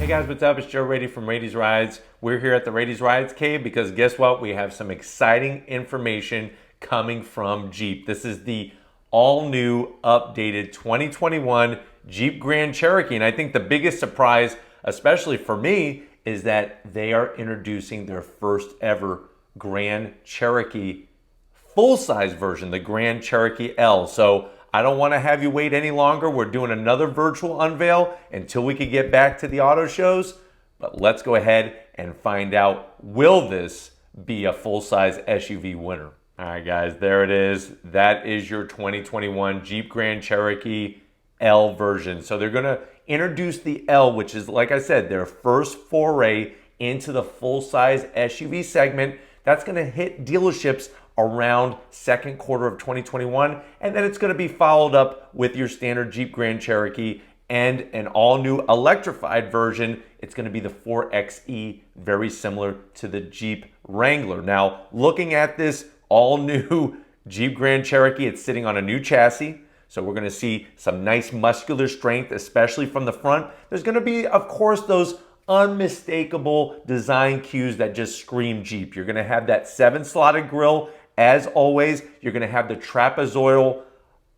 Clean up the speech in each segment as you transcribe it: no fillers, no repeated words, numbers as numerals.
Hey guys, what's up? It's Joe Rady from Rady's Rides. We're here at the Rady's Rides Cave because guess what? We have some exciting information coming from Jeep. This is the all-new, updated 2021 Jeep Grand Cherokee. And I think the biggest surprise, especially for me, is that they are introducing their first ever Grand Cherokee full-size version, the Grand Cherokee L. So I don't want to have you wait any longer. We're doing another virtual unveil until we can get back to the auto shows. But let's go ahead and find out, will this be a full-size SUV winner? All right, guys, there it is. That is your 2021 Jeep Grand Cherokee L version. So they're going to introduce the L, which is, like I said, their first foray into the full-size SUV segment. That's going to hit dealerships around second quarter of 2021, and then it's going to be followed up with your standard Jeep Grand Cherokee and an all-new electrified version. It's going to be the 4xe, very similar to the Jeep Wrangler. Now, looking at this all-new Jeep Grand Cherokee, it's sitting on a new chassis, so we're going to see some nice muscular strength, especially from the front. There's going to be, of course, those unmistakable design cues that just scream Jeep. You're going to have that 7-slotted grille. As always, you're going to have the trapezoidal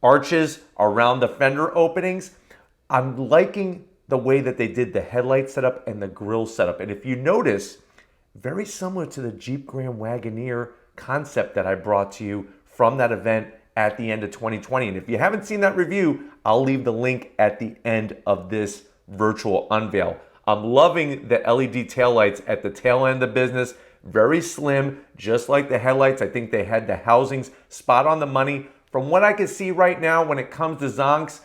arches around the fender openings. I'm liking the way that they did the headlight setup and the grille setup. And if you notice, very similar to the Jeep Grand Wagoneer concept that I brought to you from that event at the end of 2020. And if you haven't seen that review, I'll leave the link at the end of this virtual unveil. I'm loving the LED taillights at the tail end of the business. Very slim, just like the headlights. I think they had the housings spot on the money. From what I can see right now when it comes to zonks,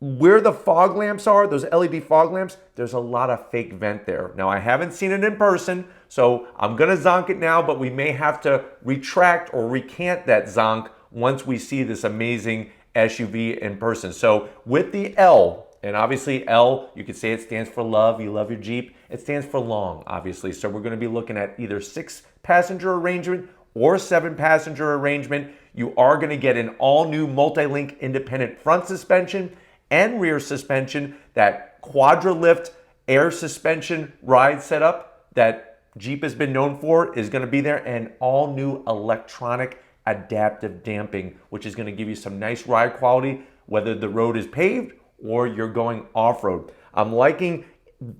where the fog lamps are, those LED fog lamps, there's a lot of fake vent there. Now, I haven't seen it in person, so I'm going to zonk it now, but we may have to retract or recant that zonk once we see this amazing SUV in person. So with the L, and obviously L, you could say it stands for love. You love your Jeep. It stands for long, obviously. So we're going to be looking at either 6-passenger arrangement or 7-passenger arrangement. You are going to get an all-new multi-link independent front suspension and rear suspension. That quadra-lift air suspension ride setup that Jeep has been known for is going to be there, and all-new electronic adaptive damping, which is going to give you some nice ride quality, whether the road is paved or you're going off-road. I'm liking,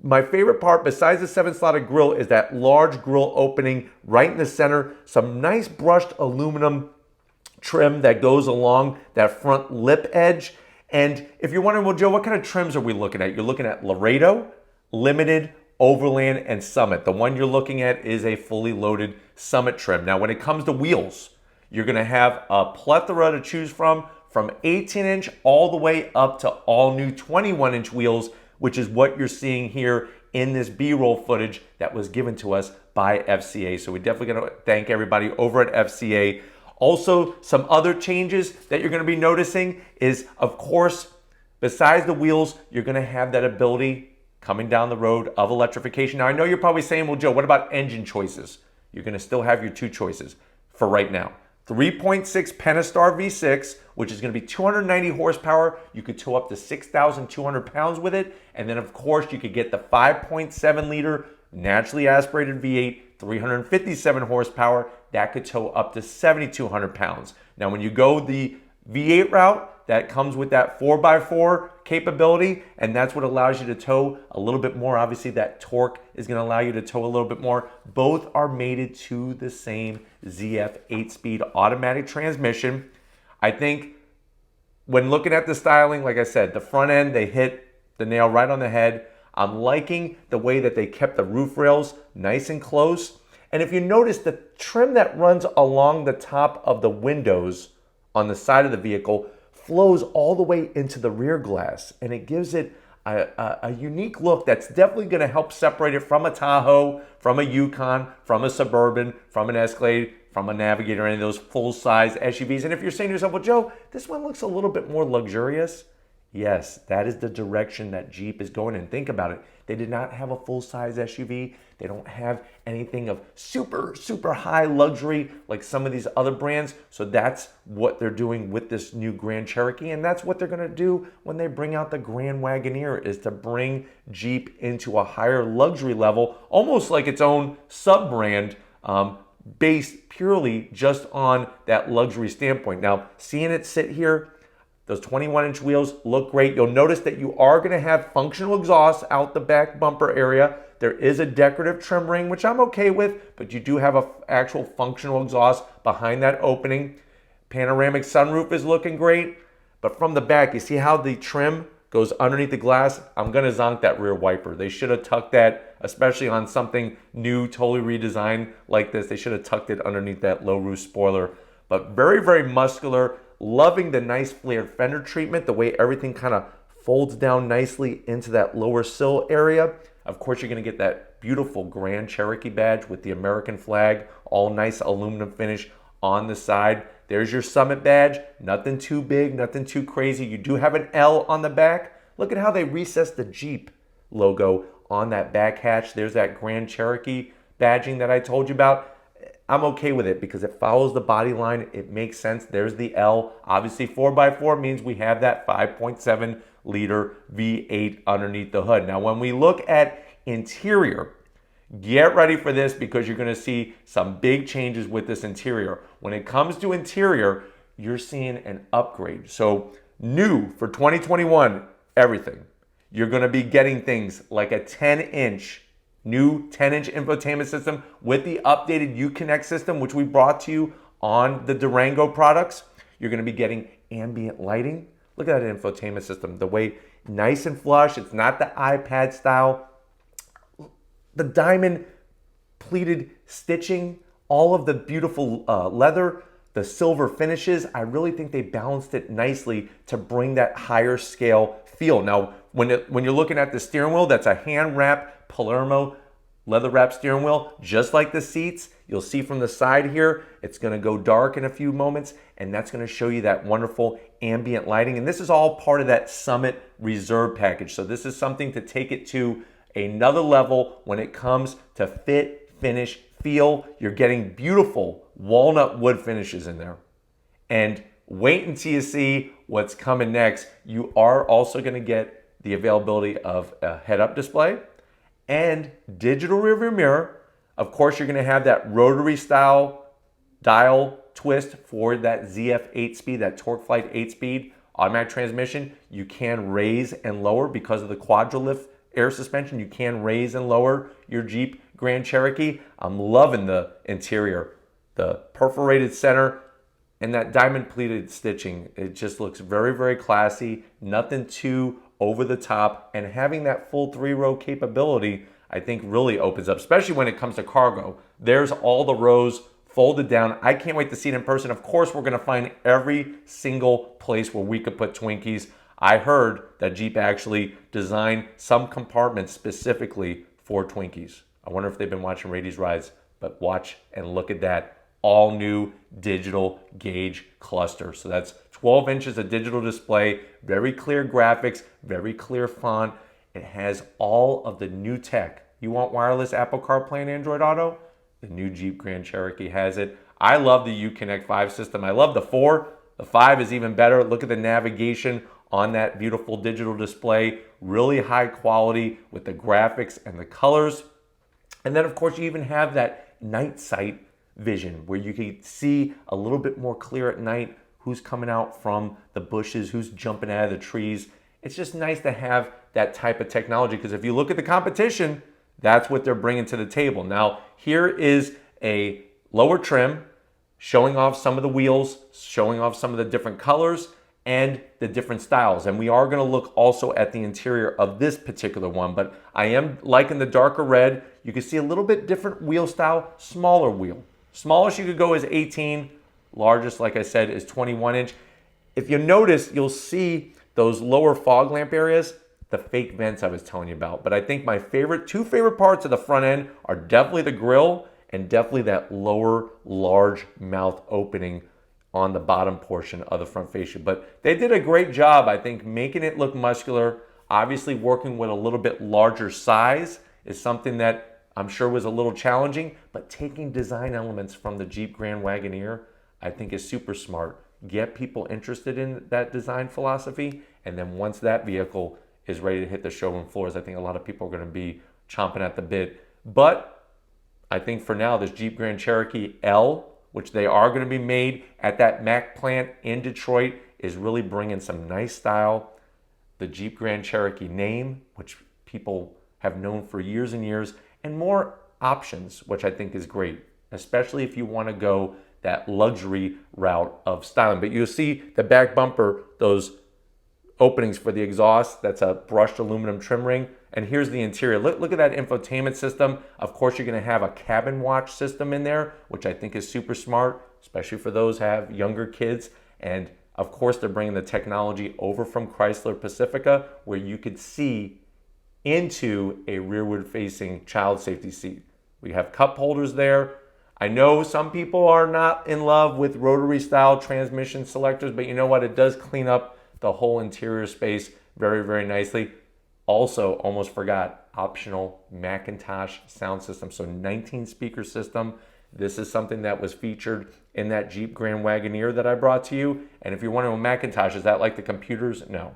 my favorite part besides the 7-slotted grille is that large grille opening right in the center. Some nice brushed aluminum trim that goes along that front lip edge. And if you're wondering, well, Joe, what kind of trims are we looking at? You're looking at Laredo, Limited, Overland, and Summit. The one you're looking at is a fully loaded Summit trim. Now, when it comes to wheels, you're gonna have a plethora to choose from 18-inch all the way up to all new 21-inch wheels, which is what you're seeing here in this B-roll footage that was given to us by FCA. So we're definitely going to thank everybody over at FCA. Also, some other changes that you're going to be noticing is, of course, besides the wheels, you're going to have that ability coming down the road of electrification. Now, I know you're probably saying, well, Joe, what about engine choices? You're going to still have your two choices for right now. 3.6 Pentastar V6, which is going to be 290 horsepower. You could tow up to 6,200 pounds with it. And then, of course, you could get the 5.7 liter naturally aspirated V8, 357 horsepower. That could tow up to 7,200 pounds. Now, when you go the V8 route, that comes with that 4x4 capability, and that's what allows you to tow a little bit more. Obviously, that torque is going to allow you to tow a little bit more. Both are mated to the same ZF 8-speed automatic transmission. I think when looking at the styling, like I said, the front end, they hit the nail right on the head. I'm liking the way that they kept the roof rails nice and close. And if you notice, the trim that runs along the top of the windows on the side of the vehicle flows all the way into the rear glass, and it gives it a unique look that's definitely going to help separate it from a Tahoe, from a Yukon, from a Suburban, from an Escalade, from a Navigator, any of those full-size SUVs. And if you're saying to yourself, well, Joe, this one looks a little bit more luxurious, Yes, that is the direction that Jeep is going in. Think about it. They did not have a full-size SUV. They don't have anything of super, super high luxury like some of these other brands. So that's what they're doing with this new Grand Cherokee. And that's what they're going to do when they bring out the Grand Wagoneer, is to bring Jeep into a higher luxury level, almost like its own sub-brand, based purely just on that luxury standpoint. Now, seeing it sit here, those 21-inch wheels look great. You'll notice that you are going to have functional exhaust out the back bumper area. There is a decorative trim ring, which I'm okay with, but you do have an actual functional exhaust behind that opening. Panoramic sunroof is looking great, but from the back, you see how the trim goes underneath the glass? I'm going to zonk that rear wiper. They should have tucked that, especially on something new, totally redesigned like this. They should have tucked it underneath that low roof spoiler. But very, very muscular. Loving the nice flared fender treatment, the way everything kind of folds down nicely into that lower sill area. Of course, you're going to get that beautiful Grand Cherokee badge with the American flag, all nice aluminum finish on the side. There's your Summit badge. Nothing too big, nothing too crazy. You do have an L on the back. Look at how they recessed the Jeep logo on that back hatch. There's that Grand Cherokee badging that I told you about. I'm okay with it because it follows the body line. It makes sense. There's the L. Obviously, 4x4 means we have that 5.7 liter V8 underneath the hood. Now, when we look at interior, get ready for this because you're going to see some big changes with this interior. When it comes to interior, you're seeing an upgrade. So new for 2021, everything. You're going to be getting things like a 10-inch new 10-inch infotainment system with the updated Uconnect system, which we brought to you on the Durango products. You're going to be getting ambient lighting. Look at that infotainment system, the way nice and flush. It's not the iPad style. The diamond pleated stitching, all of the beautiful leather, the silver finishes. I really think they balanced it nicely to bring that higher scale feel. Now, when you're looking at the steering wheel, that's a hand wrap Palermo leather wrap steering wheel, just like the seats. You'll see from the side here, it's going to go dark in a few moments, and that's going to show you that wonderful ambient lighting. And this is all part of that Summit Reserve package. So this is something to take it to another level when it comes to fit, finish, feel. You're getting beautiful walnut wood finishes in there. And wait until you see what's coming next. You are also going to get the availability of a head-up display and digital rearview mirror. Of course, you're going to have that rotary style dial twist for that ZF 8-speed, that TorqueFlite 8-speed automatic transmission. You can raise and lower because of the Quadralift air suspension. You can raise and lower your Jeep Grand Cherokee. I'm loving the interior, the perforated center, and that diamond pleated stitching. It just looks very, very classy. Nothing too over the top, and having that full 3-row capability, I think really opens up, especially when it comes to cargo. There's all the rows folded down. I can't wait to see it in person. Of course, we're gonna find every single place where we could put Twinkies. I heard that Jeep actually designed some compartments specifically for Twinkies. I wonder if they've been watching Rady's Rides, but watch and look at that all new digital gauge cluster. So that's 12 inches of digital display, very clear graphics, very clear font. It has all of the new tech. You want wireless Apple CarPlay and Android Auto? The new Jeep Grand Cherokee has it. I love the Uconnect 5 system. I love the 4. The 5 is even better. Look at the navigation on that beautiful digital display. Really high quality with the graphics and the colors. And then, of course, you even have that night sight vision where you can see a little bit more clear at night who's coming out from the bushes, who's jumping out of the trees. It's just nice to have that type of technology because if you look at the competition, that's what they're bringing to the table. Now, here is a lower trim showing off some of the wheels, showing off some of the different colors and the different styles. And we are going to look also at the interior of this particular one, but I am liking the darker red. You can see a little bit different wheel style, smaller wheel. Smallest you could go is 18. Largest, like I said, is 21 inch. If you notice, you'll see those lower fog lamp areas, the fake vents I was telling you about. But I think my two favorite parts of the front end are definitely the grille and definitely that lower large mouth opening on the bottom portion of the front fascia. But they did a great job, I think, making it look muscular. Obviously, working with a little bit larger size is something that I'm sure was a little challenging, but taking design elements from the Jeep Grand Wagoneer, I think is super smart. Get people interested in that design philosophy, and then once that vehicle is ready to hit the showroom floors, I think a lot of people are going to be chomping at the bit. But I think for now, this Jeep Grand Cherokee L, which they are going to be made at that Mack plant in Detroit, is really bringing some nice style. The Jeep Grand Cherokee name, which people have known for years and years, and more options, which I think is great, especially if you want to go that luxury route of styling. But you'll see the back bumper, those openings for the exhaust, that's a brushed aluminum trim ring. And here's the interior. Look at that infotainment system. Of course, you're going to have a cabin watch system in there, which I think is super smart, especially for those who have younger kids. And of course, they're bringing the technology over from Chrysler Pacifica, where you could see into a rearward-facing child safety seat. We have cup holders there. I know some people are not in love with rotary-style transmission selectors, but you know what? It does clean up the whole interior space very, very nicely. Also, almost forgot, optional Macintosh sound system. So 19 speaker system. This is something that was featured in that Jeep Grand Wagoneer that I brought to you. And if you're wondering, Macintosh, is that like the computers? No.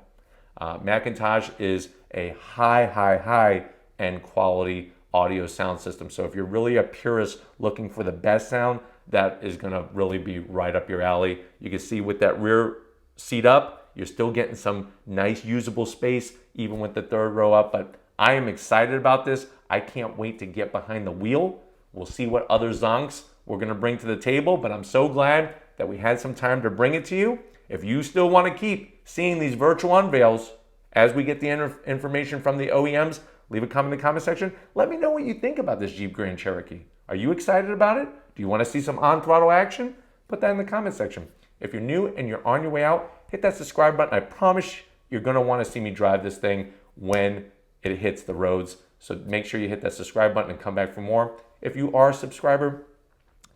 Macintosh is a high end quality audio sound system. So if you're really a purist looking for the best sound, that is going to really be right up your alley. You can see with that rear seat up, you're still getting some nice usable space, even with the third row up. But I am excited about this. I can't wait to get behind the wheel. We'll see what other zonks we're going to bring to the table, but I'm so glad that we had some time to bring it to you. If you still want to keep seeing these virtual unveils as we get the information from the OEMs, leave a comment in the comment section. Let me know what you think about this Jeep Grand Cherokee. Are you excited about it? Do you want to see some on-throttle action? Put that in the comment section. If you're new and you're on your way out, hit that subscribe button. I promise you're going to want to see me drive this thing when it hits the roads. So make sure you hit that subscribe button and come back for more. If you are a subscriber,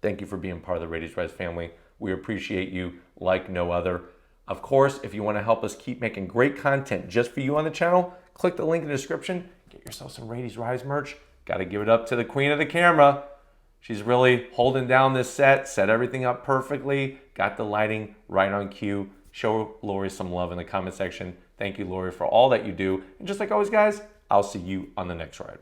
thank you for being part of the Radies Rise family. We appreciate you like no other. Of course, if you want to help us keep making great content just for you on the channel, click the link in the description. Get yourself some Radies Rise merch. Got to give it up to the queen of the camera. She's really holding down this set everything up perfectly, got the lighting right on cue. Show Lori some love in the comment section. Thank you, Lori, for all that you do. And just like always, guys, I'll see you on the next ride.